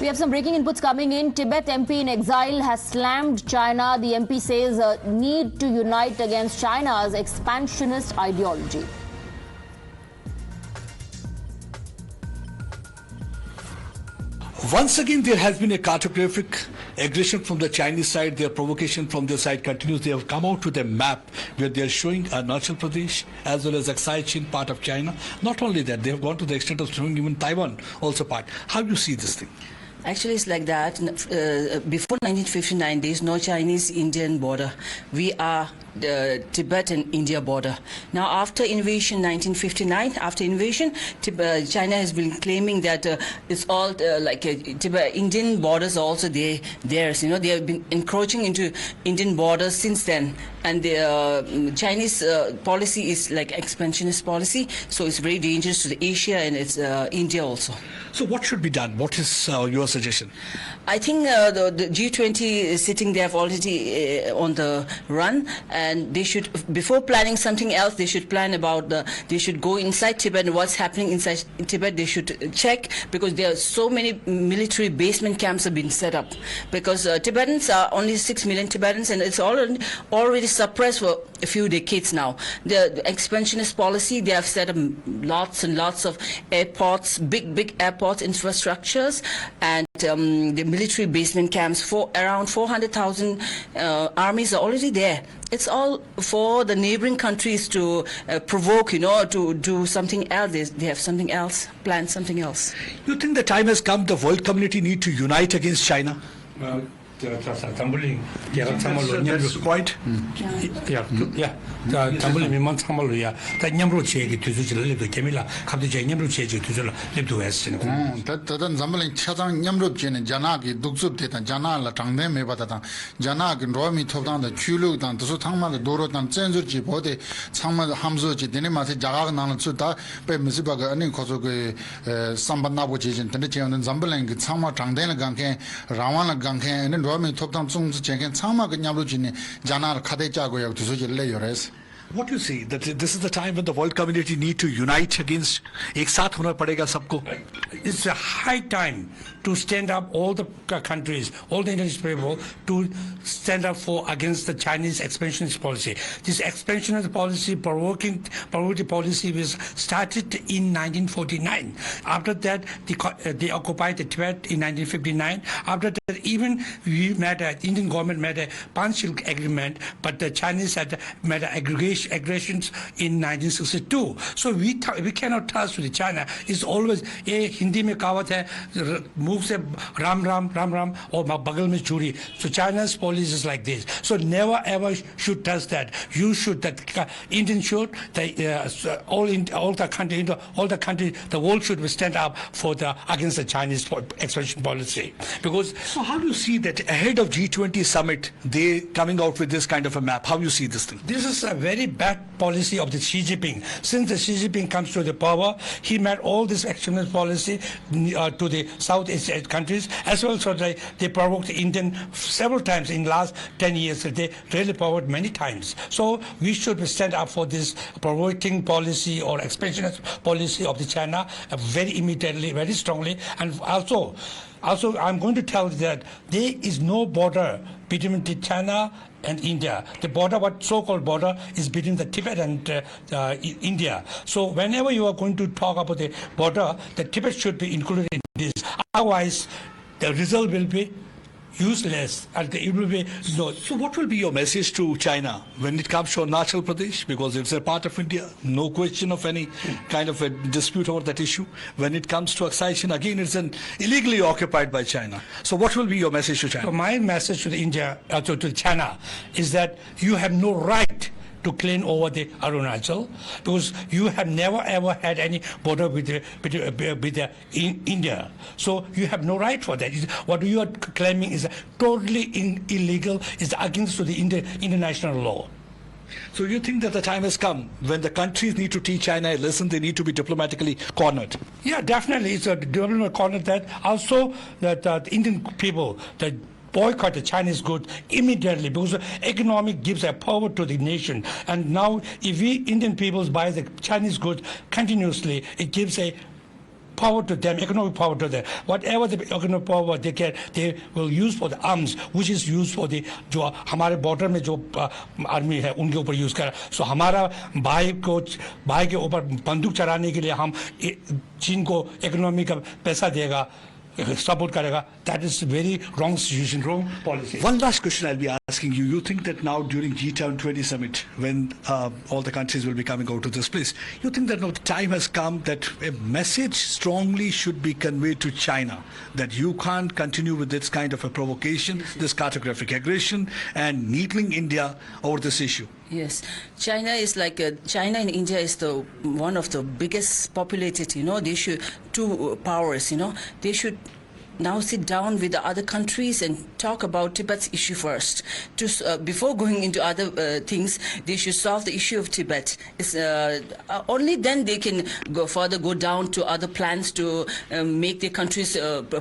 We have some breaking inputs coming in. Tibet MP in exile has slammed China. The MP says need to unite against China's expansionist ideology. Once again, there has been a cartographic aggression from the Chinese side. Their provocation from their side continues. They have come out with a map where they are showing Arunachal Pradesh as well as Aksai Chin, part of China. Not only that, they have gone to the extent of showing even Taiwan also part. How do you see this thing? Actually, it's like that. Before 1959, there is no Chinese-Indian border. We are the Tibet-India border. Now, after invasion 1959, after invasion, China has been claiming that it's all Indian borders are also theirs. You know, they have been encroaching into Indian borders since then. And the Chinese policy is like expansionist policy, so it's very dangerous to the Asia and it's India also. So what should be done? What is your suggestion? I think the G20 is sitting there already on the run, and they should, before planning something else, they should plan about they should go inside Tibet and what's happening inside Tibet. They should check, because there are so many military basement camps have been set up, because Tibetans are only 6 million Tibetans, and it's already suppressed for a few decades now. The expansionist policy, they have set up lots and lots of airports, big airports, infrastructures, and the military basement camps. For around 400,000 armies are already there. It's all for the neighboring countries to provoke, you know, to do something else. They have something else, plan something else. You think the time has come, the world community need to unite against China? That's quite. What do you see? That this is the time when the world community need to unite against. एक साथ होना पड़ेगा सबको. It's a high time to stand up, all the countries, all the international people, to stand up against the Chinese expansionist policy. This expansionist policy, provoking policy, was started in 1949. After that, they occupied the Tibet in 1959. After that, even Indian government made a partial agreement, but the Chinese had made aggressions in 1962. So we cannot trust with China. It's always a Hindi mein kawat hai, move se ram ram or bagal mein churi. So China's policy is like this. So never ever should trust that. You should, that Indian should, all the country, the world should stand up against the Chinese expansion policy. Because so how do you see that ahead of G20 summit, they coming out with this kind of a map? How do you see this thing? This is a very bad policy of the Xi Jinping. Since the Xi Jinping comes to the power, he made all this extremist policy to the South Asian countries, as well. So they provoked Indian several times in the last 10 years. They really provoked many times. So we should stand up for this provoking policy or expansionist policy of the China very immediately, very strongly. And also I'm going to tell you that there is no border between China and India. The border, what so-called border, is between the Tibet and India. So whenever you are going to talk about the border, the Tibet should be included in this. Otherwise, the result will be useless, and it will be no. So what will be your message to China when it comes to Arunachal Pradesh? Because it's a part of India, no question of any kind of a dispute over that issue. When it comes to Aksai Chin, again, it's illegally occupied by China. So what will be your message to China? So my message to India, to China, is that you have no right to claim over the Arunachal, because you have never ever had any border with India. So you have no right for that. What you are claiming is totally illegal, is against the international law. So you think that the time has come when the countries need to teach China a lesson, they need to be diplomatically cornered? Yeah, definitely. It's a diplomatic corner that also that the Indian people, the boycott the Chinese goods immediately, because economic gives a power to the nation. And now if we Indian peoples buy the Chinese goods continuously, it gives a power to them, economic power to them. Whatever the economic power they get, they will use for the arms, which is used for the जो हमारे border में जो army है उनके ऊपर use करा. So हमारा भाई के ऊपर बंदूक चलाने के लिए हम चीन को economic पैसा देगा, support करेगा. That is very wrong situation, wrong policy. One last question I'll be asking you. You think that now during G20 summit, when all the countries will be coming out to this place, you think that now the time has come that a message strongly should be conveyed to China that you can't continue with this kind of a provocation, this cartographic aggression, and needling India over this issue? Yes, China is like China and India is the one of the biggest populated. They should two powers. They should now sit down with the other countries and talk about Tibet's issue first. Before going into other things, they should solve the issue of Tibet. Only then they can go down to other plans to make their country's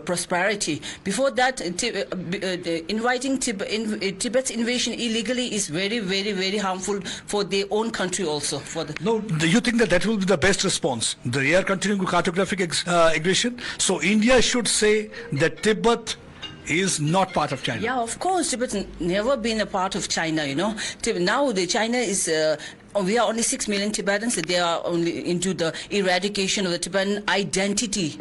prosperity. Before that, inviting Tibet's invasion illegally is very, very, very harmful for their own country also. No, do you think that will be the best response? They are continuing cartographic aggression. So India should say that Tibet is not part of China. Yeah, of course, Tibet's never been a part of China. Now China is. We are only 6 million Tibetans. They are only into the eradication of the Tibetan identity.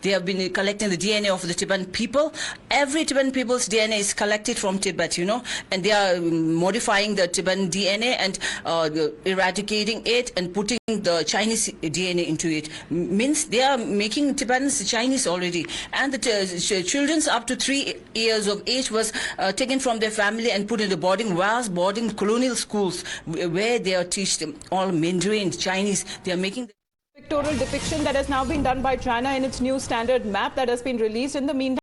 They have been collecting the DNA of the Tibetan people. Every Tibetan people's DNA is collected from Tibet, and they are modifying the Tibetan DNA and eradicating it and putting the Chinese DNA into it. Means they are making Tibetans Chinese already. And the children up to 3 years of age was taken from their family and put in the vast boarding colonial schools where they are teach them all Mandarin, Chinese. They are making pictorial depiction that has now been done by China in its new standard map that has been released. In the meantime,